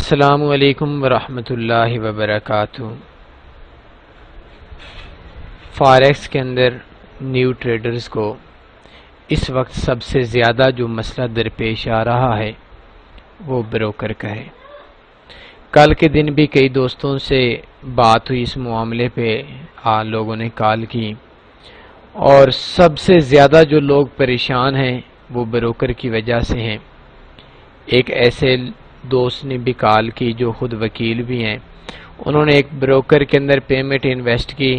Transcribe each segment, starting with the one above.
السلام علیکم ورحمۃ اللہ وبرکاتہ۔ فاریکس کے اندر نیو ٹریڈرز کو اس وقت سب سے زیادہ جو مسئلہ درپیش آ رہا ہے وہ بروکر کا ہے۔ کل کے دن بھی کئی دوستوں سے بات ہوئی اس معاملے پہ، لوگوں نے کال کی، اور سب سے زیادہ جو لوگ پریشان ہیں وہ بروکر کی وجہ سے ہیں۔ ایک ایسے دوست نے بھی کال کی جو خود وکیل بھی ہیں، انہوں نے ایک بروکر کے اندر پیمنٹ انویسٹ کی،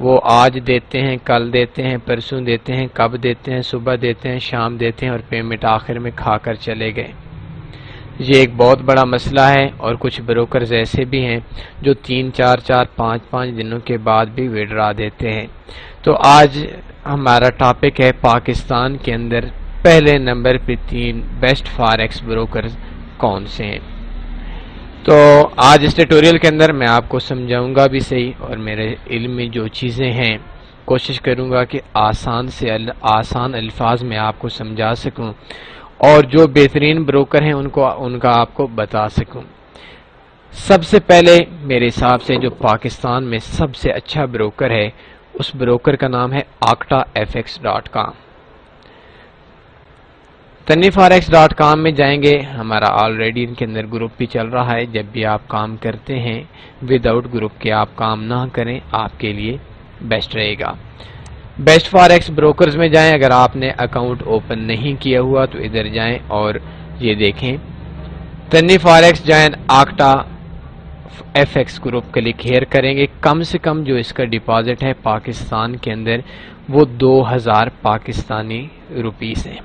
وہ آج دیتے ہیں، کل دیتے ہیں، پرسوں دیتے ہیں، کب دیتے ہیں، صبح دیتے ہیں، شام دیتے ہیں، اور پیمنٹ آخر میں کھا کر چلے گئے۔ یہ ایک بہت بڑا مسئلہ ہے، اور کچھ بروکرز ایسے بھی ہیں جو 3-4-5 دنوں کے بعد بھی وڈرا دیتے ہیں۔ تو آج ہمارا ٹاپک ہے پاکستان کے اندر پہلے نمبر پہ 3 بیسٹ فاریکس بروکرز کون سے ہیں۔ تو آج اس ٹیٹوریل کے اندر میں آپ کو سمجھاؤں گا بھی صحیح، اور میرے علم میں جو چیزیں ہیں کوشش کروں گا کہ آسان سے آسان الفاظ میں آپ کو سمجھا سکوں، اور جو بہترین بروکر ہیں ان کا آپ کو بتا سکوں۔ سب سے پہلے میرے حساب سے جو پاکستان میں سب سے اچھا بروکر ہے، اس بروکر کا نام ہے octafx.com۔ tanifforex.com میں جائیں گے، ہمارا آلریڈی ان کے اندر گروپ بھی چل رہا ہے۔ جب بھی آپ کام کرتے ہیں وداؤٹ گروپ کے آپ کام نہ کریں، آپ کے لیے بیسٹ رہے گا۔ بیسٹ فاریکس بروکرز میں جائیں، اگر آپ نے اکاؤنٹ اوپن نہیں کیا ہوا تو ادھر جائیں اور یہ دیکھیں tanifforex جائیں، Octa F X group click here کریں گے۔ کم سے کم جو اس کا ڈپازٹ ہے پاکستان کے اندر وہ 2000 پاکستانی روپیز ہیں،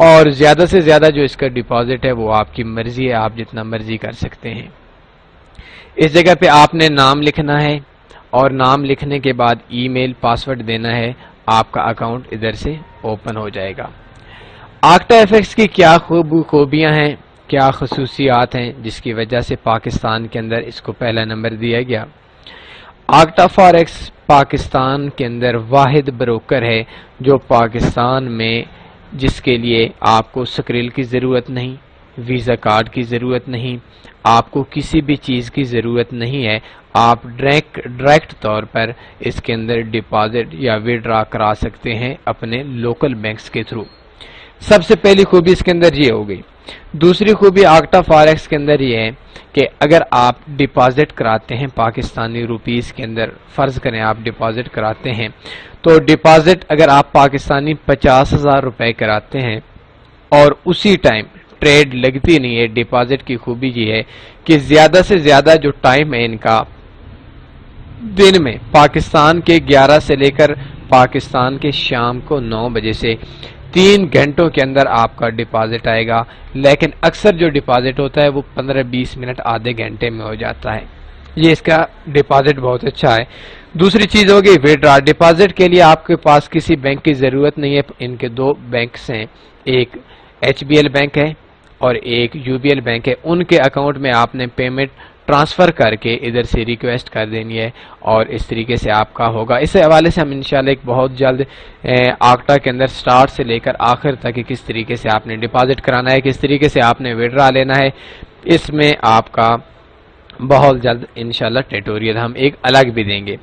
اور زیادہ سے زیادہ جو اس کا ڈپازٹ ہے وہ آپ کی مرضی ہے، آپ جتنا مرضی کر سکتے ہیں۔ اس جگہ پہ آپ نے نام لکھنا ہے، اور نام لکھنے کے بعد ای میل پاسورڈ دینا ہے، آپ کا اکاؤنٹ ادھر سے اوپن ہو جائے گا۔ آکٹا ایف ایکس کی کیا خوبیاں ہیں، کیا خصوصیات ہیں جس کی وجہ سے پاکستان کے اندر اس کو پہلا نمبر دیا گیا؟ آکٹا فاریکس پاکستان کے اندر واحد بروکر ہے جو پاکستان میں جس کے لیے آپ کو سکریل کی ضرورت نہیں، ویزا کارڈ کی ضرورت نہیں، آپ کو کسی بھی چیز کی ضرورت نہیں ہے، آپ ڈائریکٹ طور پر اس کے اندر ڈپازٹ یا وڈرا کرا سکتے ہیں اپنے لوکل بینکس کے تھرو۔ سب سے پہلی خوبی اس کے اندر یہ ہو گئی۔ دوسری خوبی آکٹا فاریکس کے اندر یہ ہے کہ اگر آپ ڈپازٹ کراتے ہیں پاکستانی روپیز کے اندر، فرض کریں آپ ڈپازٹ کراتے ہیں، تو ڈپازٹ اگر آپ پاکستانی 50,000 روپے کراتے ہیں اور اسی ٹائم ٹریڈ لگتی نہیں ہے، ڈپازٹ کی خوبی یہ ہے کہ زیادہ سے زیادہ جو ٹائم ہے ان کا دن میں پاکستان کے 11 سے لے کر پاکستان کے شام کو 9 بجے سے 3 گھنٹوں کے اندر آپ کا ڈپازٹ آئے گا، لیکن اکثر جو ڈپازٹ ہوتا ہے وہ 15-20 منٹ آدھے گھنٹے میں ہو جاتا ہے۔ یہ اس کا ڈپازٹ بہت اچھا ہے۔ دوسری چیز ہوگی وڈرا۔ ڈپازٹ کے لیے آپ کے پاس کسی بینک کی ضرورت نہیں ہے، ان کے 2 بینکس ہیں، ایک HBL بینک ہے اور ایک UBL بینک ہے۔ ان کے اکاؤنٹ میں آپ نے پیمنٹ ٹرانسفر کر کے ادھر سے ریکویسٹ کر دینی ہے، اور اس طریقے سے آپ کا ہوگا۔ اس حوالے سے ہم انشاءاللہ ایک بہت جلد آکٹا کے اندر سٹارٹ سے لے کر آخر تک کس طریقے سے آپ نے ڈپازٹ کرانا ہے، کس طریقے سے آپ نے وڈرا لینا ہے، اس میں آپ کا بہت جلد انشاءاللہ ٹیٹوریل ہم ایک الگ بھی دیں گے۔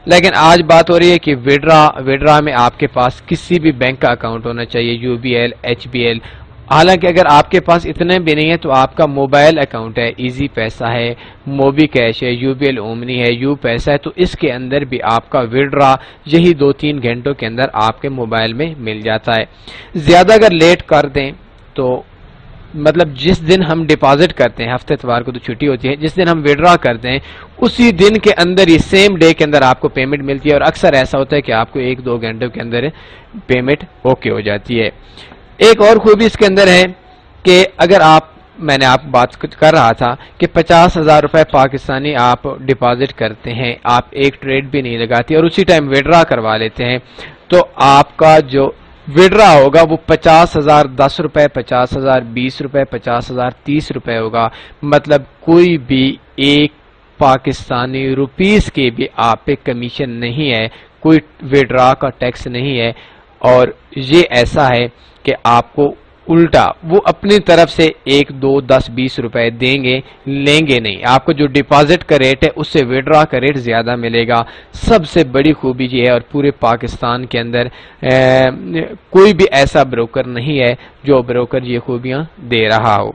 لیکن آج بات ہو رہی ہے کہ وڈرا میں آپ کے پاس کسی بھی بینک کا اکاؤنٹ ہونا چاہیے، UBL HBL۔ حالانکہ اگر آپ کے پاس اتنے بھی نہیں ہے تو آپ کا موبائل اکاؤنٹ ہے، ایزی پیسہ ہے، موبی کیش ہے، UBL اومنی ہے، یو پیسہ ہے، تو اس کے اندر بھی آپ کا وڈرا یہی 2-3 گھنٹوں کے اندر آپ کے موبائل میں مل جاتا ہے۔ زیادہ اگر لیٹ کر دیں تو مطلب جس دن ہم ڈپازٹ کرتے ہیں، ہفتے اتوار کو تو چھٹی ہوتی ہے، جس دن ہم وڈرا کرتے ہیں اسی دن کے اندر ہی سیم ڈے کے اندر آپ کو پیمنٹ ملتی ہے، اور اکثر ایسا ہوتا ہے کہ آپ کو 1-2 گھنٹوں کے اندر پیمنٹ اوکے ہو جاتی ہے۔ ایک اور خوبی اس کے اندر ہے کہ اگر میں نے آپ بات کر رہا تھا کہ 50,000 روپے پاکستانی آپ ڈپازٹ کرتے ہیں، آپ ایک ٹریڈ بھی نہیں لگاتی اور اسی ٹائم وڈرا کروا لیتے ہیں، تو آپ کا جو وڈرا ہوگا وہ 50,000 10 روپے، 50,000 20 روپے، 50,000 30 روپے ہوگا۔ مطلب کوئی بھی ایک پاکستانی روپیز کے بھی آپ پہ کمیشن نہیں ہے، کوئی وڈرا کا ٹیکس نہیں ہے، اور یہ ایسا ہے کہ آپ کو الٹا وہ اپنی طرف سے 1 2 10 20 روپے دیں گے، لیں گے نہیں. آپ کو جو ڈپازٹ کا ریٹ ہے اس سے وڈرا کا ریٹ زیادہ ملے گا. سب سے بڑی خوبی یہ ہے، اور پورے پاکستان کے اندر کوئی بھی ایسا بروکر نہیں ہے جو بروکر یہ خوبیاں دے رہا ہو.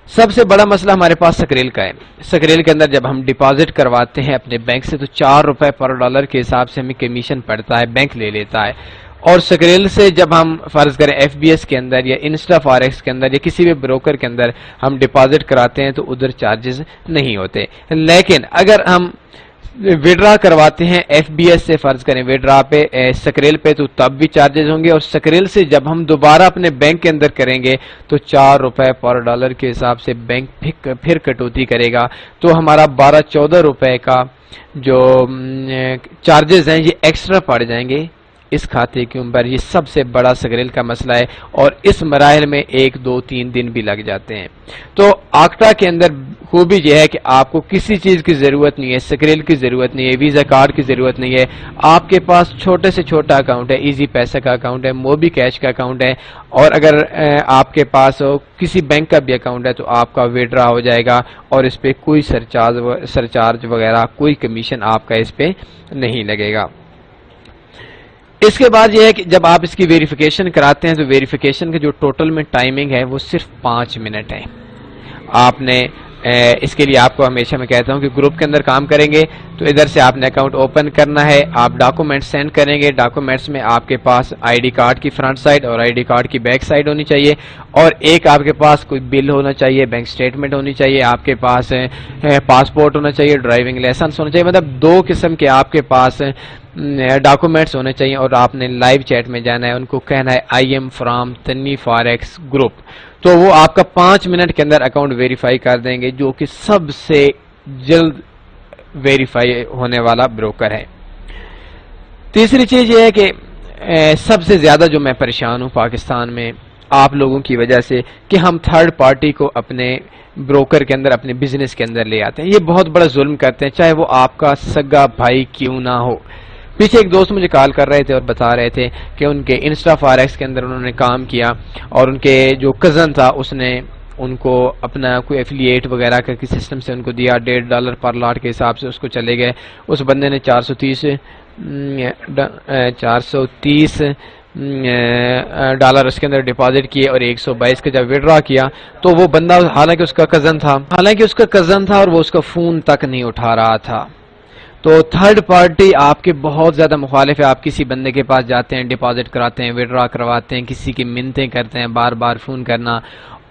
سب سے بڑا مسئلہ ہمارے پاس سکریل کا ہے. سکریل کے اندر جب ہم ڈپازٹ کرواتے ہیں اپنے بینک سے تو 4 روپے پر ڈالر کے حساب سے ہمیں کمیشن پڑتا ہے، بینک لے لیتا ہے. اور سکریل سے جب ہم فرض کریں ایف بی ایس کے اندر یا انسٹا فاریکس کے اندر یا کسی بھی بروکر کے اندر ہم ڈپازٹ کراتے ہیں تو ادھر چارجز نہیں ہوتے. لیکن اگر ہم وڈرا کرواتے ہیں ایف بی ایس سے، فرض کریں وڈرا پہ سکریل پہ، تو تب بھی چارجز ہوں گے. اور سکریل سے جب ہم دوبارہ اپنے بینک کے اندر کریں گے تو 4 روپے پر ڈالر کے حساب سے بینک پھر کٹوتی کرے گا. تو ہمارا 12-14 روپے کا جو چارجز ہیں یہ ایکسٹرا پڑ جائیں گے اس کھاتے کے اوپر. یہ سب سے بڑا سکریل کا مسئلہ ہے، اور اس مراحل میں 1 2 3 دن بھی لگ جاتے ہیں. تو آکٹا کے اندر خوبی یہ ہے کہ آپ کو کسی چیز کی ضرورت نہیں ہے، سکریل کی ضرورت نہیں ہے، ویزا کارڈ کی ضرورت نہیں ہے. آپ کے پاس چھوٹے سے چھوٹا اکاؤنٹ ہے، ایزی پیسہ کا اکاؤنٹ ہے، موبی کیش کا اکاؤنٹ ہے، اور اگر آپ کے پاس کسی بینک کا بھی اکاؤنٹ ہے تو آپ کا وڈرا ہو جائے گا، اور اس پہ کوئی سرچارج وغیرہ کوئی کمیشن آپ کا اس پہ نہیں لگے گا. اس کے بعد یہ ہے کہ جب آپ اس کی ویریفیکیشن کراتے ہیں تو ویریفیکیشن کا جو ٹوٹل میں ٹائمنگ ہے وہ صرف 5 منٹ ہے. آپ نے اس کے لیے آپ کو ہمیشہ میں کہتا ہوں کہ گروپ کے اندر کام کریں گے تو ادھر سے آپ نے اکاؤنٹ اوپن کرنا ہے، آپ ڈاکومنٹ سینڈ کریں گے. ڈاکومنٹس میں آپ کے پاس آئی ڈی کارڈ کی فرنٹ سائڈ اور آئی ڈی کارڈ کی بیک سائڈ ہونی چاہیے، اور ایک آپ کے پاس کوئی بل ہونا چاہیے، بینک سٹیٹمنٹ ہونی چاہیے، آپ کے پاس پاسپورٹ ہونا چاہیے، ڈرائیونگ لائسنس ہونا چاہیے. مطلب 2 قسم کے آپ کے پاس ڈاکومنٹس ہونے چاہیے. اور آپ نے لائیو چیٹ میں جانا ہے، ان کو کہنا ہے I am from Tanvi forex group, تو وہ آپ کا 5 منٹ کے اندر اکاؤنٹ ویریفائی کر دیں گے، جو کہ سب سے جلد ویریفائی ہونے والا بروکر ہے. تیسری چیز یہ ہے کہ سب سے زیادہ جو میں پریشان ہوں پاکستان میں آپ لوگوں کی وجہ سے کہ ہم تھرڈ پارٹی کو اپنے بروکر کے اندر اپنے بزنس کے اندر لے آتے ہیں. یہ بہت بڑا ظلم کرتے ہیں، چاہے وہ آپ کا سگا بھائی کیوں نہ ہو. پیچھے ایک دوست مجھے کال کر رہے تھے اور بتا رہے تھے کہ ان کے انسٹا فاریکس کے اندر انہوں نے کام کیا، اور ان کے جو کزن تھا اس نے ان کو اپنا کوئی ایفیلیٹ وغیرہ کا سسٹم سے ان کو دیا، $1.5 پر لاٹ کے حساب سے اس کو چلے گئے. اس بندے نے 430 ڈالر اس کے اندر ڈپازٹ کیے، اور 122 کا جب وڈرا کیا تو وہ بندہ حالانکہ اس کا کزن تھا اور وہ اس کا فون تک نہیں اٹھا رہا تھا. تو تھرڈ پارٹی آپ کے بہت زیادہ مخالف ہے. آپ کسی بندے کے پاس جاتے ہیں، ڈپازٹ کراتے ہیں، وڈرا کرواتے ہیں، کسی کی منتیں کرتے ہیں، بار بار فون کرنا.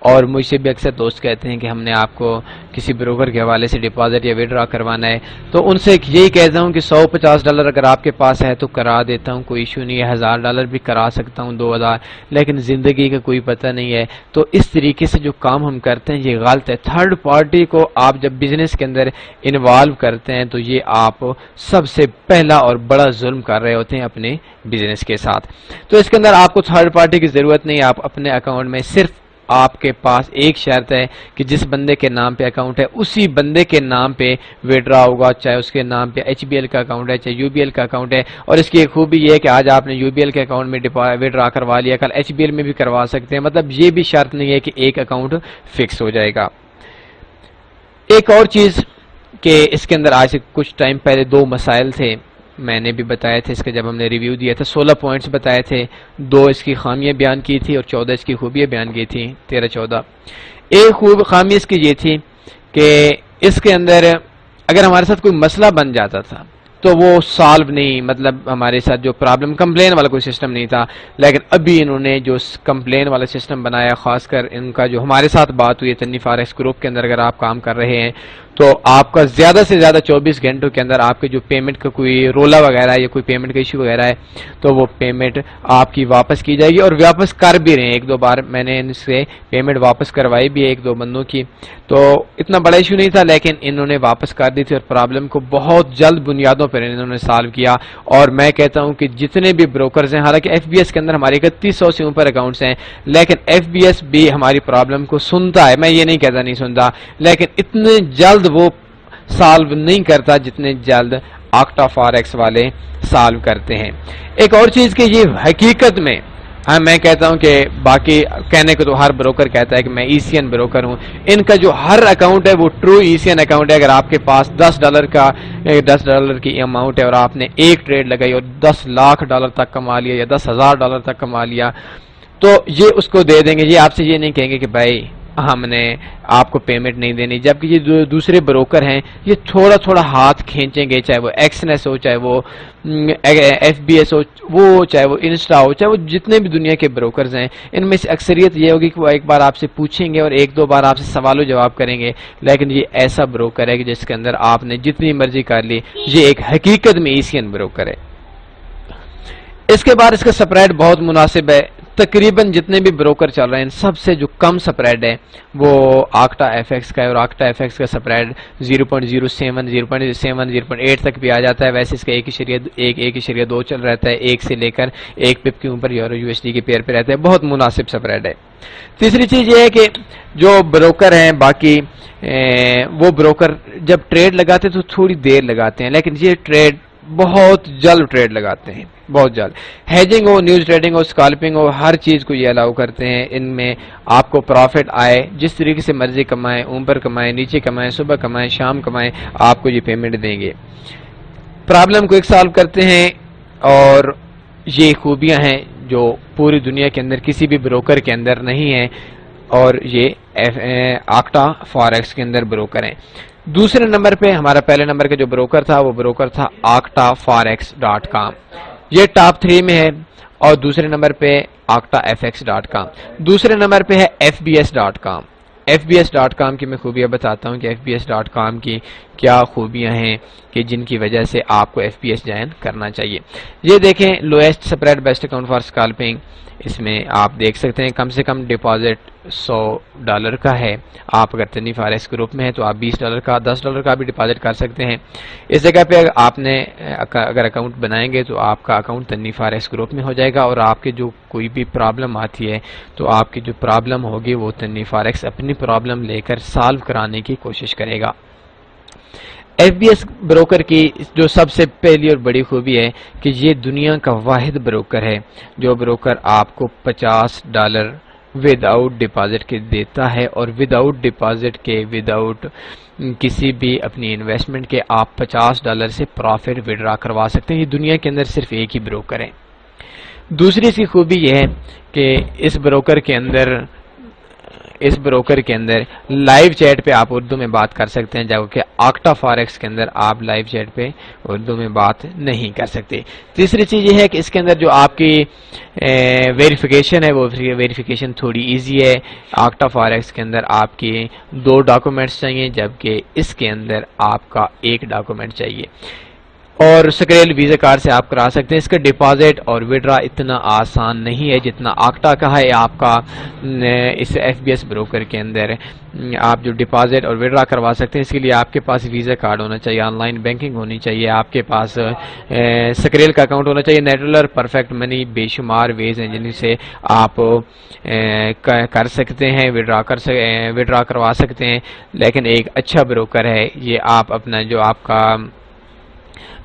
اور مجھ سے بھی اکثر دوست کہتے ہیں کہ ہم نے آپ کو کسی بروکر کے حوالے سے ڈپازٹ یا وڈرا کروانا ہے، تو ان سے یہی کہتا ہوں کہ $150 اگر آپ کے پاس ہے تو کرا دیتا ہوں، کوئی ایشو نہیں ہے. $1000 بھی کرا سکتا ہوں، 2000، لیکن زندگی کا کوئی پتہ نہیں ہے. تو اس طریقے سے جو کام ہم کرتے ہیں یہ غلط ہے. تھرڈ پارٹی کو آپ جب بزنس کے اندر انوالو کرتے ہیں تو یہ آپ سب سے پہلا اور بڑا ظلم کر رہے ہوتے ہیں اپنے بزنس کے ساتھ. تو اس کے اندر آپ کو تھرڈ پارٹی کی ضرورت نہیں ہے. آپ اپنے اکاؤنٹ میں صرف آپ کے پاس ایک شرط ہے کہ جس بندے کے نام پہ اکاؤنٹ ہے اسی بندے کے نام پہ وڈرا ہوگا، چاہے اس کے نام پہ ایچ بی ایل کا اکاؤنٹ ہے، چاہے یو بی ایل کا اکاؤنٹ ہے. اور اس کی ایک خوبی یہ ہے کہ آج آپ نے یو بی ایل کے اکاؤنٹ میں وڈرا کروا لیا، کل ایچ بی ایل میں بھی کروا سکتے ہیں. مطلب یہ بھی شرط نہیں ہے کہ ایک اکاؤنٹ فکس ہو جائے گا. ایک اور چیز کہ اس کے اندر آج سے کچھ ٹائم پہلے 2 مسائل تھے، میں نے بھی بتایا تھا اس کا جب ہم نے ریویو دیا تھا. 16 پوائنٹس بتائے تھے، 2 اس کی خامیاں بیان کی تھی اور 14 اس کی خوبیاں بیان کی تھی. 13-14. ایک خامی اس کی یہ تھی کہ اس کے اندر اگر ہمارے ساتھ کوئی مسئلہ بن جاتا تھا تو وہ سالو نہیں، مطلب ہمارے ساتھ جو پرابلم کمپلین والا کوئی سسٹم نہیں تھا. لیکن ابھی انہوں نے جو کمپلین والا سسٹم بنایا، خاص کر ان کا جو ہمارے ساتھ بات ہوئی ہے تنوی فاریکس گروپ کے اندر، اگر آپ کام کر رہے ہیں تو آپ کا زیادہ سے زیادہ 24 گھنٹوں کے اندر آپ کے جو پیمنٹ کا کوئی رولا وغیرہ ہے یا کوئی پیمنٹ کا ایشو وغیرہ ہے تو وہ پیمنٹ آپ کی واپس کی جائے گی. اور واپس کر بھی رہے ہیں، 1-2 بار میں نے ان سے پیمنٹ واپس کروائی بھی ہے 1-2 بندوں کی. تو اتنا بڑا ایشو نہیں تھا لیکن انہوں نے واپس کر دی تھی اور پرابلم کو بہت جلد بنیادوں پر انہوں نے سالو کیا. اور میں کہتا ہوں کہ جتنے بھی بروکرز ہیں، حالانکہ ایف بی ایس کے اندر ہمارے 3100 سے اوپر اکاؤنٹس ہیں، لیکن ایف بی ایس بھی ہماری پرابلم کو سنتا ہے. میں یہ نہیں کہتا نہیں سنتا، لیکن اتنے جلد وہ سالو نہیں کرتا جتنے جلد آکٹا فاریکس والے سالو کرتے ہیں. ایک اور چیز کہ یہ حقیقت میں ہاں میں کہتا ہوں کہ باقی کہنے کو تو ہر بروکر کہتا ہے کہ میں ECN بروکر ہوں، ان کا جو ہر اکاؤنٹ ہے وہ ٹرو ECN اکاؤنٹ ہے۔ اگر آپ کے پاس $10 کی اماؤنٹ ہے اور آپ نے ایک ٹریڈ لگائی اور $10 لاکھ تک کما لیا یا $10,000 تک کما لیا، تو یہ اس کو دے دیں گے، یہ آپ سے یہ نہیں کہیں گے کہ بھائی ہم نے آپ کو پیمنٹ نہیں دینی، جبکہ یہ جو دوسرے بروکر ہیں یہ تھوڑا تھوڑا ہاتھ کھینچیں گے، چاہے وہ ایکسنس ہو، چاہے وہ FBS ہو، وہ چاہے وہ انسٹا ہو، چاہے وہ جتنے بھی دنیا کے بروکرز ہیں، ان میں سے اکثریت یہ ہوگی کہ وہ ایک بار آپ سے پوچھیں گے اور ایک دو بار آپ سے سوال و جواب کریں گے، لیکن یہ ایسا بروکر ہے کہ جس کے اندر آپ نے جتنی مرضی کر لی، یہ ایک حقیقت میں ECN بروکر ہے۔ اس کے بعد اس کا سپریڈ بہت مناسب ہے، تقریباً جتنے بھی بروکر چل رہے ہیں سب سے جو کم سپریڈ ہے وہ آکٹا FX کا ہے، اور آکٹا FX کا سپریڈ 0.07 0.7 0.8 تک بھی آ جاتا ہے۔ ویسے اس کا 1.2 چل رہتا ہے، 1 سے لے کر 1 پپ کے اوپر یورو USD کے پیئر پہ رہتا ہے، بہت مناسب سپریڈ ہے۔ تیسری چیز یہ ہے کہ جو بروکر ہیں باقی وہ بروکر جب ٹریڈ لگاتے ہیں تو تھوڑی دیر لگاتے ہیں، لیکن یہ ٹریڈ بہت جلد ٹریڈ لگاتے ہیں، بہت جلد۔ ہیجنگ ہو، نیوز ٹریڈنگ ہو، اسکالپنگ ہو، ہر چیز کو یہ الاؤ کرتے ہیں۔ ان میں آپ کو پروفٹ آئے، جس طریقے سے مرضی کمائیں، اوپر کمائیں، نیچے کمائیں، صبح کمائیں، شام کمائیں، آپ کو یہ پیمنٹ دیں گے۔ پرابلم کو ایک سالو کرتے ہیں، اور یہ خوبیاں ہیں جو پوری دنیا کے اندر کسی بھی بروکر کے اندر نہیں ہیں، اور یہ آکٹا فاریکس کے اندر بروکر ہیں۔ دوسرے نمبر پہ ہمارا پہلے نمبر کا جو بروکر تھا وہ بروکر تھا octaforex.com، یہ ٹاپ 3 میں ہے، اور دوسرے نمبر پہ octafx.com، دوسرے نمبر پہ ہے FBS.com۔ FBS.com کی میں خوبیاں بتاتا ہوں کہ FBS.com کی کیا خوبیاں ہیں کہ جن کی وجہ سے آپ کو FBS جوائن کرنا چاہیے۔ یہ دیکھیں، lowest spread best account for scalping, اس میں آپ دیکھ سکتے ہیں کم سے کم ڈپازٹ $100 کا ہے۔ آپ اگر تنی فارس گروپ میں ہیں تو آپ $20 کا $10 کا بھی ڈپازٹ کر سکتے ہیں۔ اس جگہ پہ آپ نے اگر اکاؤنٹ بنائیں گے تو آپ کا اکاؤنٹ تنی فارس گروپ میں ہو جائے گا، اور آپ کے جو کوئی بھی پرابلم آتی ہے تو آپ کی جو پرابلم ہوگی وہ تنی فارس اپنی پرابلم لے کر سالو کرانے کی کوشش کرے گا۔ FBS بروکر کی جو سب سے پہلی اور بڑی خوبی ہے کہ یہ دنیا کا واحد بروکر ہے جو بروکر آپ کو $50 ود آؤٹ ڈپازٹ کے دیتا ہے، اور ود آؤٹ ڈپازٹ کے، ود آؤٹ کسی بھی اپنی انویسٹمنٹ کے، آپ $50 سے پروفٹ وڈرا کروا سکتے ہیں۔ یہ دنیا کے اندر صرف ایک ہی بروکر ہے۔ دوسری اس کی خوبی یہ ہے کہ اس بروکر کے اندر لائیو چیٹ پہ آپ اردو میں بات کر سکتے ہیں، جبکہ آکٹا فاریکس کے اندر آپ لائیو چیٹ پہ اردو میں بات نہیں کر سکتے۔ تیسری چیز یہ ہے کہ اس کے اندر جو آپ کی ویریفیکیشن ہے وہ ویریفیکیشن تھوڑی ایزی ہے۔ آکٹا فاریکس کے اندر آپ کی 2 ڈاکومنٹس چاہیے، جبکہ اس کے اندر آپ کا 1 ڈاکومنٹ چاہیے، اور سکریل ویزا کارڈ سے آپ کرا سکتے ہیں۔ اس کا ڈپازٹ اور وڈرا اتنا آسان نہیں ہے جتنا آکٹا کا ہے۔ آپ کا اس FBS بروکر کے اندر آپ جو ڈپازٹ اور وڈرا کروا سکتے ہیں، اس کے لیے آپ کے پاس ویزا کارڈ ہونا چاہیے، آن لائن بینکنگ ہونی چاہیے، آپ کے پاس سکریل کا اکاؤنٹ ہونا چاہیے، نیٹولر، پرفیکٹ منی، بے شمار ویز ہیں جن سے آپ کر سکتے ہیں، وڈرا کروا سکتے ہیں۔ لیکن ایک اچھا بروکر ہے یہ، آپ اپنا جو آپ کا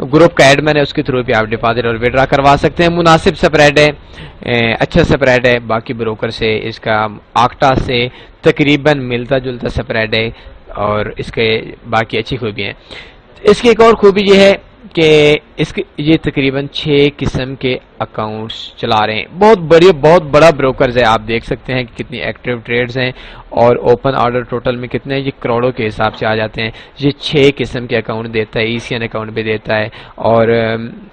گروپ کا ایڈمن ہے اس کے تھرو بھی آپ ڈپازٹ اور وڈرا کروا سکتے ہیں۔ مناسب سپریڈ ہے، اچھا سپریڈ ہے، باقی بروکر سے اس کا آکٹا سے تقریباً ملتا جلتا سپریڈ ہے، اور اس کے باقی اچھی خوبی ہیں۔ اس کی ایک اور خوبی یہ ہے کہ یہ تقریباً 6 قسم کے اکاؤنٹس چلا رہے ہیں، بہت بڑا بروکرز ہے۔ آپ دیکھ سکتے ہیں کہ کتنی ایکٹیو ٹریڈز ہیں، اور اوپن آرڈر ٹوٹل میں کتنے ہیں، یہ کروڑوں کے حساب سے آ جاتے ہیں۔ یہ 6 قسم کے اکاؤنٹ دیتا ہے، ECN اکاؤنٹ بھی دیتا ہے، اور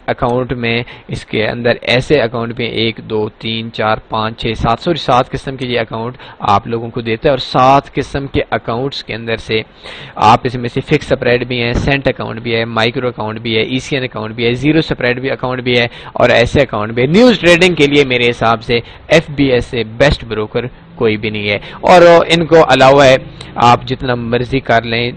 اکاؤنٹ میں اس کے اندر ایسے اکاؤنٹ بھی 1 2 3 4 5 6 7 قسم کے یہ اکاؤنٹ آپ لوگوں کو دیتا ہے، اور 7 قسم کے اکاؤنٹس کے اندر سے آپ اس میں سے فکس سپریڈ بھی ہیں، سینٹ اکاؤنٹ بھی ہے، مائکرو اکاؤنٹ بھی ہے، ECN اکاؤنٹ بھی ہے، زیرو سپریڈ بھی اکاؤنٹ بھی ہے، اور ایسے اکاؤنٹ بھی ہے۔ نیوز ٹریڈنگ کے لیے میرے حساب سے FBS سے بیسٹ بروکر کوئی بھی نہیں ہے، اور ان کو الاؤ ہے آپ جتنا مرضی کر لیں،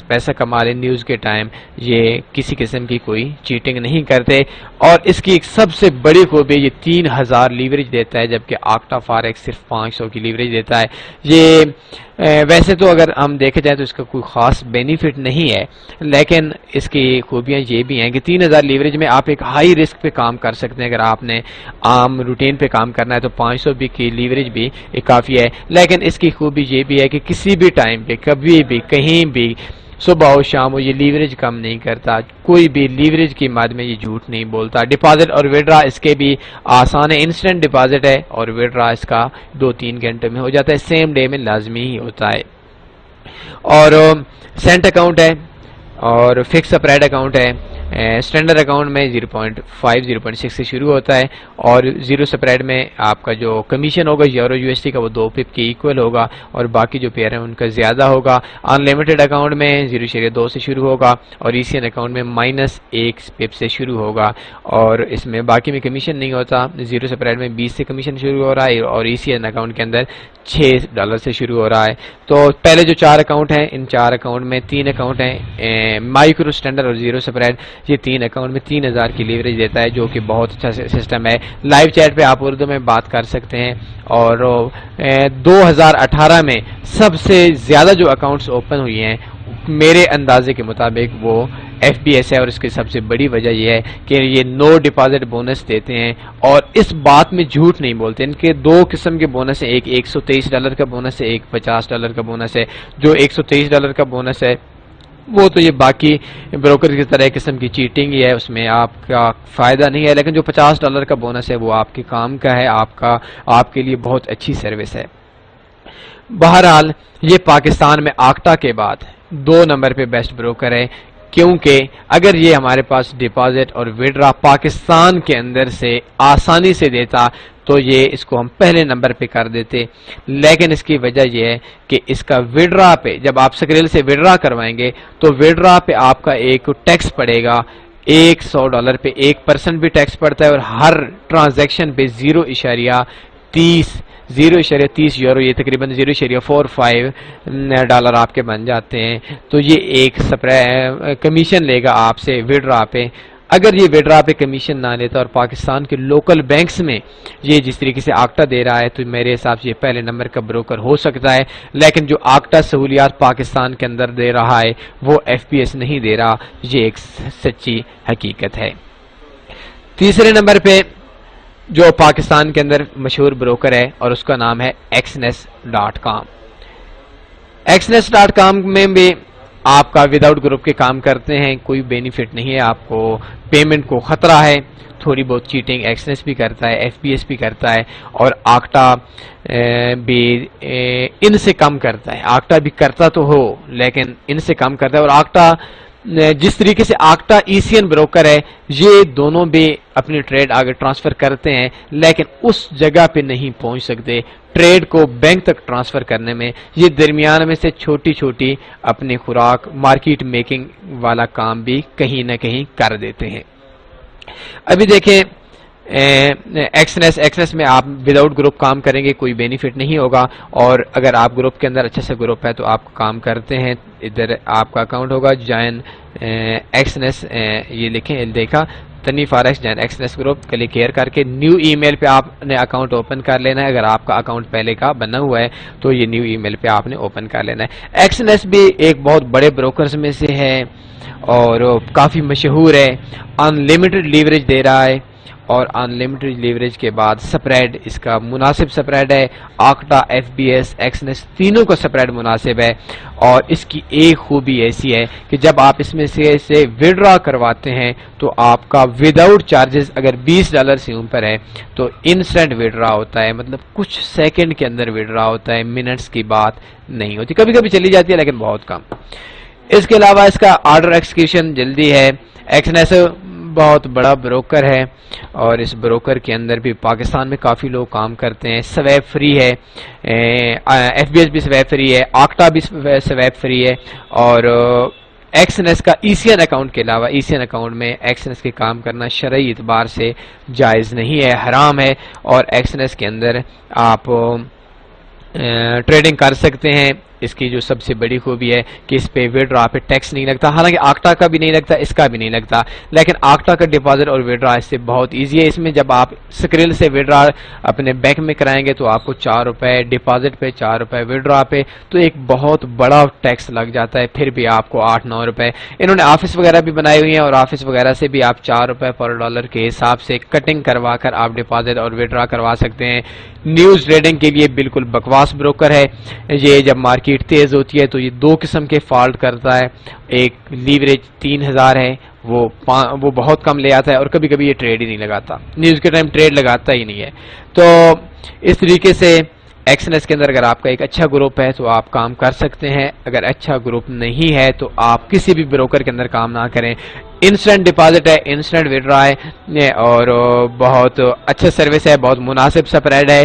پیسہ کما لیں نیوز کے ٹائم، یہ کسی قسم کی کوئی چیٹنگ نہیں کرتے۔ اور اس کی ایک سب سے بڑی خوبی یہ 3000 لیوریج دیتا ہے، جبکہ آکٹا فاریکس صرف 500 کی لیوریج دیتا ہے۔ یہ ویسے تو اگر ہم دیکھے جائیں تو اس کا کوئی خاص بینیفٹ نہیں ہے، لیکن اس کی خوبیاں یہ بھی ہیں کہ 3000 لیوریج میں آپ ایک ہائی رسک پہ کام کر سکتے ہیں۔ اگر آپ نے عام روٹین پہ کام کرنا ہے تو 500 بھی کی لیوریج بھی کافی ہے، لیکن اس کی خوبی یہ بھی ہے کہ کسی بھی ٹائم پہ کبھی بھی کہیں بھی صبح ہو شام ہو یہ لیوریج کم نہیں کرتا، کوئی بھی لیوریج کی مد میں یہ جھوٹ نہیں بولتا۔ ڈپازٹ اور وڈرا اس کے بھی آسان ہے، انسٹنٹ ڈپازٹ ہے اور وڈرا اس کا 2-3 گھنٹے میں ہو جاتا ہے، سیم ڈے میں لازمی ہی ہوتا ہے۔ اور سینٹ اکاؤنٹ ہے اور فکس سپریڈ اکاؤنٹ ہے۔ اسٹینڈرڈ اکاؤنٹ میں 0.5 0.6 سے شروع ہوتا ہے، اور زیرو سپریڈ میں آپ کا جو کمیشن ہوگا یورو یو ایس ٹی کا وہ 2 پپ کے ایکول ہوگا، اور باقی جو پیئر ہیں ان کا زیادہ ہوگا۔ ان لمیٹڈ اکاؤنٹ میں 0.2 سے شروع ہوگا، اور ای سی این اکاؤنٹ میں -1 پپ سے شروع ہوگا، اور اس میں باقی میں کمیشن نہیں ہوتا۔ زیرو سپریڈ میں 20 سے کمیشن شروع ہو رہا ہے، اور ای سی این اکاؤنٹ کے اندر $6 سے شروع ہو رہا ہے۔ تو پہلے جو 4 اکاؤنٹ ہیں، ان 4 اکاؤنٹ میں 3 اکاؤنٹ ہیں مائکرو، اسٹینڈرڈ اور زیرو سپریڈ، یہ 3 اکاؤنٹ میں 3000 کی لیوریج دیتا ہے، جو کہ بہت اچھا سسٹم ہے۔ لائیو چیٹ پہ آپ اردو میں بات کر سکتے ہیں، اور 2018 میں سب سے زیادہ جو اکاؤنٹس اوپن ہوئی ہیں میرے اندازے کے مطابق وہ ایف بی ایس ہے، اور اس کی سب سے بڑی وجہ یہ ہے کہ یہ نو ڈپازٹ بونس دیتے ہیں، اور اس بات میں جھوٹ نہیں بولتے۔ ان کے 2 قسم کے بونس ہیں، ایک $123 کا بونس ہے، ایک $50 کا بونس ہے۔ جو $123 کا بونس ہے وہ تو یہ باقی بروکر کی طرح قسم کی چیٹنگ ہی ہے، اس میں آپ کا فائدہ نہیں ہے، لیکن جو $50 کا بونس ہے وہ آپ کے کام کا ہے، آپ کے لیے بہت اچھی سروس ہے۔ بہرحال یہ پاکستان میں آکٹا کے بعد 2 نمبر پہ بیسٹ بروکر ہے، کیونکہ اگر یہ ہمارے پاس ڈپازٹ اور وڈرا پاکستان کے اندر سے آسانی سے دیتا تو یہ اس کو ہم پہلے نمبر پہ کر دیتے، لیکن اس کی وجہ یہ ہے کہ اس کا وڈرا پہ جب آپ سکریل سے وڈرا کروائیں گے تو وڈرا پہ آپ کا ایک ٹیکس پڑے گا، $100 پہ 1% بھی ٹیکس پڑتا ہے، اور ہر ٹرانزیکشن پہ 0.30 یورو، یہ تقریباً 0.45 آپ کے بن جاتے ہیں۔ تو یہ ایک کمیشن لے گا آپ سے وڈرا پہ۔ اگر یہ وڈرا پہ کمیشن نہ لیتا اور پاکستان کے لوکل بینکس میں یہ جس طریقے سے آکٹا دے رہا ہے تو میرے حساب سے یہ پہلے نمبر کا بروکر ہو سکتا ہے، لیکن جو آکٹا سہولیات پاکستان کے اندر دے رہا ہے وہ ایف پی ایس نہیں دے رہا، یہ ایک سچی حقیقت ہے۔ تیسرے نمبر پہ جو پاکستان کے اندر مشہور بروکر ہے اور اس کا نام ہے exness.com۔ exness.com میں بھی آپ کا وداؤٹ گروپ کے کام کرتے ہیں، کوئی بینیفٹ نہیں ہے، آپ کو پیمنٹ کو خطرہ ہے، تھوڑی بہت چیٹنگ ایکسنس بھی کرتا ہے، ایف پی ایس بھی کرتا ہے، اور آکٹا بھی ان سے کم کرتا ہے۔ آکٹا بھی کرتا تو ہو لیکن ان سے کم کرتا ہے، اور آکٹا جس طریقے سے آکٹا ای سی این بروکر ہے یہ دونوں بھی اپنی ٹریڈ آگے ٹرانسفر کرتے ہیں، لیکن اس جگہ پہ نہیں پہنچ سکتے ٹریڈ کو بینک تک ٹرانسفر کرنے میں۔ یہ درمیان میں سے چھوٹی چھوٹی اپنی خوراک مارکیٹ میکنگ والا کام بھی کہیں نہ کہیں کر دیتے ہیں۔ ابھی دیکھیں ایکسنس میں آپ وداؤٹ گروپ کام کریں گے کوئی بینیفٹ نہیں ہوگا، اور اگر آپ گروپ کے اندر اچھا سا گروپ ہے تو آپ کام کرتے ہیں، ادھر آپ کا اکاؤنٹ ہوگا جوائن ایکسنس، یہ لکھیں دیکھا Tanvi forex join Exness group, click here کر کے نیو ای میل پہ آپ نے اکاؤنٹ اوپن کر لینا ہے۔ اگر آپ کا اکاؤنٹ پہلے کا بنا ہوا ہے تو یہ نیو ای میل پہ آپ نے اوپن کر لینا ہے۔ ایکسنس بھی ایک بہت بڑے بروکرز میں سے ہے اور کافی مشہور ہے، ان لمیٹڈ لیوریج دے رہا ہے، اور ان لمیٹڈ لیوریج کے بعد سپریڈ اس کا مناسب سپریڈ ہے۔ آکٹا، ایف بی ایس، ایکسنس تینوں کا سپریڈ مناسب ہے، اور اس کی ایک خوبی ایسی ہے کہ جب آپ اس میں سے وڈرا کرواتے ہیں تو آپ کا وداؤٹ چارجز اگر $20 سے اوپر ہے تو انسٹنٹ وڈرا ہوتا ہے، مطلب کچھ سیکنڈ کے اندر وڈرا ہوتا ہے، منٹس کی بات نہیں ہوتی، کبھی کبھی چلی جاتی ہے لیکن بہت کم۔ اس کے علاوہ اس کا آرڈر ایکسیکیوشن جلدی ہے۔ ایکسنس بہت بڑا بروکر ہے، اور اس بروکر کے اندر بھی پاکستان میں کافی لوگ کام کرتے ہیں۔ سویپ فری ہے، ایف بی ایس بھی سویپ فری ہے، آکٹا بھی سویپ فری ہے، اور ایکسنس کا ای سی این اکاؤنٹ کے علاوہ ای سی این اکاؤنٹ میں ایکسنس کے کام کرنا شرعی اعتبار سے جائز نہیں ہے، حرام ہے، اور ایکسنس کے اندر آپ ٹریڈنگ کر سکتے ہیں۔ اس کی جو سب سے بڑی خوبی ہے کہ اس پہ وڈرا پہ ٹیکس نہیں لگتا، حالانکہ آکٹا کا بھی نہیں لگتا، اس کا بھی نہیں لگتا، لیکن آکٹا کا ڈپازٹ اور وڈرا اس سے بہت ایزی ہے۔ اس میں جب آپ سکرل سے وڈرا اپنے بینک میں کرائیں گے تو آپ کو 4 روپے ڈپازٹ پہ، 4 روپے وڈرا پہ، تو ایک بہت بڑا ٹیکس لگ جاتا ہے، پھر بھی آپ کو 8-9 روپے۔ انہوں نے آفس وغیرہ بھی بنائی ہوئی ہیں اور آفس وغیرہ سے بھی آپ 4 روپے پر ڈالر کے حساب سے کٹنگ کروا کر آپ ڈپازٹ اور وڈرا کروا سکتے ہیں۔ نیوز ٹریڈنگ کے لیے بالکل بکواس بروکر ہے یہ۔ جب مارکیٹ تیز ہوتی ہے تو یہ 2 قسم کے فالٹ کرتا ہے، ایک لیوریج 3000 ہے، وہ بہت کم لے آتا ہے، اور کبھی کبھی یہ ٹریڈ ہی نہیں لگاتا، نیوز کے ٹائم ٹریڈ لگاتا ہی نہیں ہے۔ تو اس طریقے سے ایکسنس کے اندر اگر آپ کا ایک اچھا گروپ ہے تو آپ کام کر سکتے ہیں، اگر اچھا گروپ نہیں ہے تو آپ کسی بھی بروکر کے اندر کام نہ کریں۔ انسٹنٹ ڈپازٹ ہے، انسٹنٹ وڈرا ہے، اور بہت اچھا سروس ہے، بہت مناسب سپریڈ ہے،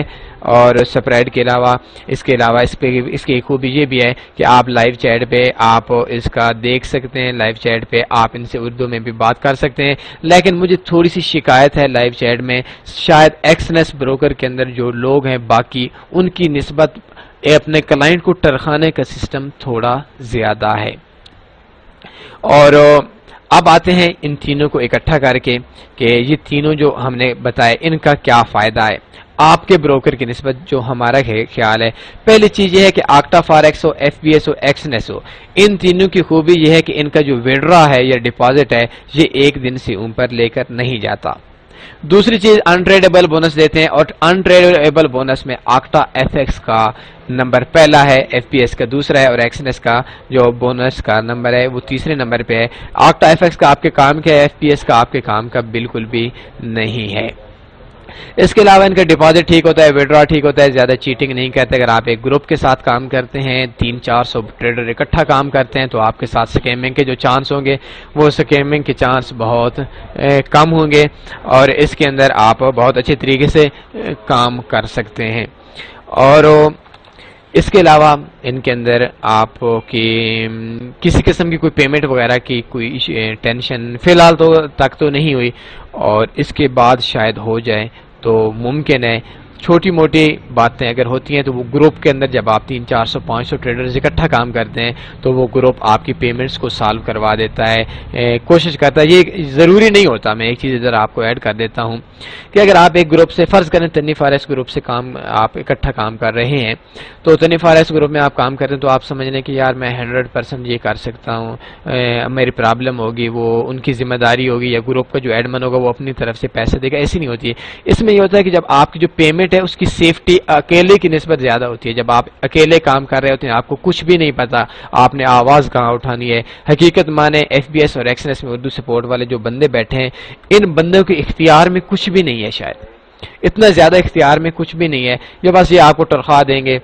اور سپریڈ کے علاوہ اس کی ایک خوبی یہ بھی ہے کہ آپ لائیو چیٹ پہ آپ اس کا دیکھ سکتے ہیں، لائیو چیٹ پہ آپ ان سے اردو میں بھی بات کر سکتے ہیں۔ لیکن مجھے تھوڑی سی شکایت ہے لائیو چیٹ میں، شاید ایکسنس بروکر کے اندر جو لوگ ہیں باقی ان کی نسبت اپنے کلائنٹ کو ٹرخانے کا سسٹم تھوڑا زیادہ ہے۔ اور اب آتے ہیں ان تینوں کو اکٹھا کر کے کہ یہ تینوں جو ہم نے بتائے ان کا کیا فائدہ ہے آپ کے بروکر کی نسبت، جو ہمارا خیال ہے۔ پہلی چیز یہ ہے کہ آکٹا فاریکس ہو، ایف بی ایس ہو، ایکسنس ہو، ان تینوں کی خوبی یہ ہے کہ ان کا جو وڈرا ہے یا ڈپازٹ ہے یہ ایک دن سے اوپر لے کر نہیں جاتا۔ دوسری چیز انٹریڈیبل بونس دیتے ہیں، اور انٹریڈیبل بونس میں آکٹا ایف ایکس کا نمبر پہلا ہے، ایف پی ایس کا دوسرا ہے، اور ایکسنس کا جو بونس کا نمبر ہے وہ تیسرے نمبر پہ ہے۔ آکٹا ایف ایکس کا آپ کے کام کا ہے، ایف پی ایس کا آپ کے کام کا بالکل بھی نہیں ہے۔ اس کے علاوہ ان کا ڈپازٹ ٹھیک ہوتا ہے، وڈرا ٹھیک ہوتا ہے، زیادہ چیٹنگ نہیں کرتے۔ اگر آپ ایک گروپ کے ساتھ کام کرتے ہیں، 300-400 ٹریڈر اکٹھا کام کرتے ہیں، تو آپ کے ساتھ سکیمنگ کے جو چانس ہوں گے وہ سکیمنگ کے چانس بہت کم ہوں گے، اور اس کے اندر آپ بہت اچھے طریقے سے کام کر سکتے ہیں۔ اور اس کے علاوہ ان کے اندر آپ کی کسی قسم کی کوئی پیمنٹ وغیرہ کی کوئی ٹینشن فی الحال تک تو نہیں ہوئی، اور اس کے بعد شاید ہو جائے تو ممکن ہے۔ چھوٹی موٹی باتیں اگر ہوتی ہیں تو وہ گروپ کے اندر جب آپ 300-400-500 ٹریڈرز اکٹھا کام کرتے ہیں تو وہ گروپ آپ کی پیمنٹس کو سالو کروا دیتا ہے، کوشش کرتا ہے۔ یہ ضروری نہیں ہوتا، میں ایک چیز ادھر آپ کو ایڈ کر دیتا ہوں کہ اگر آپ ایک گروپ سے فرض کریں تنی فارس گروپ سے آپ اکٹھا کام کر رہے ہیں، تو تنی فارس گروپ میں آپ کام کرتے ہیں تو آپ سمجھ لیں کہ یار میں 100% یہ کر سکتا ہوں، میری پرابلم ہوگی وہ ان کی ذمہ داری ہوگی، یا گروپ کا جو ایڈمن ہوگا وہ اپنی طرف سے پیسے دے گا، ایسی نہیں ہوتی ہے۔ اس میں یہ ہوتا ہے کہ جب آپ کی جو پیمنٹ ہے اس کی سیفٹی اکیلے کی نسبت زیادہ ہوتی ہے۔ جب آپ اکیلے کام کر رہے ہوتے ہیں آپ کو کچھ بھی نہیں پتا آپ نے آواز کہاں اٹھانی ہے۔ حقیقت مانے ایف بی ایس اور ایکسنس میں اردو سپورٹ والے جو بندے بیٹھے ہیں، ان بندوں کے اختیار میں کچھ بھی نہیں ہے، شاید اتنا زیادہ اختیار میں کچھ بھی نہیں ہے، یہ بس یہ آپ کو تنخواہ دیں گے۔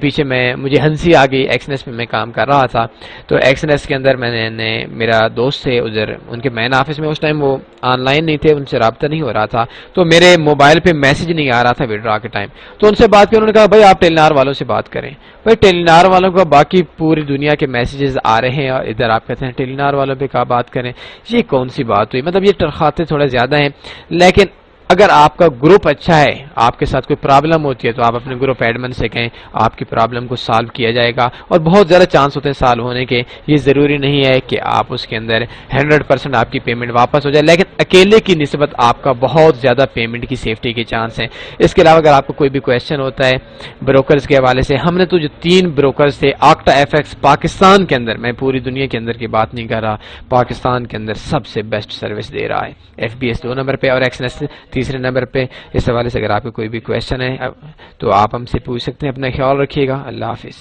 پیچھے مجھے ہنسی آ گئی، ایکسنس میں کام کر رہا تھا تو ایکسنس کے اندر میرا دوست تھے ادھر ان کے مین آفس میں، اس ٹائم وہ آن لائن نہیں تھے، ان سے رابطہ نہیں ہو رہا تھا، تو میرے موبائل پہ میسج نہیں آ رہا تھا وڈرا کے ٹائم، تو ان سے بات کی، انہوں نے کہا بھائی آپ ٹیلینار والوں سے بات کریں۔ بھائی ٹیلینار والوں کا باقی پوری دنیا کے میسیجز آ رہے ہیں اور ادھر آپ کہتے ہیں ٹیلینار والوں پہ کیا بات کریں، یہ کون سی بات ہوئی؟ مطلب یہ تنخواہیں تھوڑا زیادہ ہیں، لیکن اگر آپ کا گروپ اچھا ہے، آپ کے ساتھ کوئی پرابلم ہوتی ہے تو آپ اپنے گروپ ایڈمن سے کہیں، آپ کی پرابلم کو سالو کیا جائے گا، اور بہت زیادہ چانس ہوتے ہیں سالو ہونے کے۔ یہ ضروری نہیں ہے کہ آپ اس کے اندر 100% آپ کی پیمنٹ واپس ہو جائے، لیکن اکیلے کی نسبت آپ کا بہت زیادہ پیمنٹ کی سیفٹی کے چانس ہیں۔ اس کے علاوہ اگر آپ کو کوئی بھی کویشچن ہوتا ہے بروکرز کے حوالے سے، ہم نے تو جو 3 بروکرز تھے، آکٹا ایف ایکس پاکستان کے اندر، میں پوری دنیا کے اندر کی بات نہیں کر رہا، پاکستان کے اندر سب سے بیسٹ سروس دے رہا ہے۔ ایف بی ایس 2 نمبر پہ اور ایکسنس تیسرے نمبر پہ۔ اس حوالے سے اگر آپ کو کوئی بھی کویشچن ہے تو آپ ہم سے پوچھ سکتے ہیں۔ اپنا خیال رکھیے گا، اللہ حافظ۔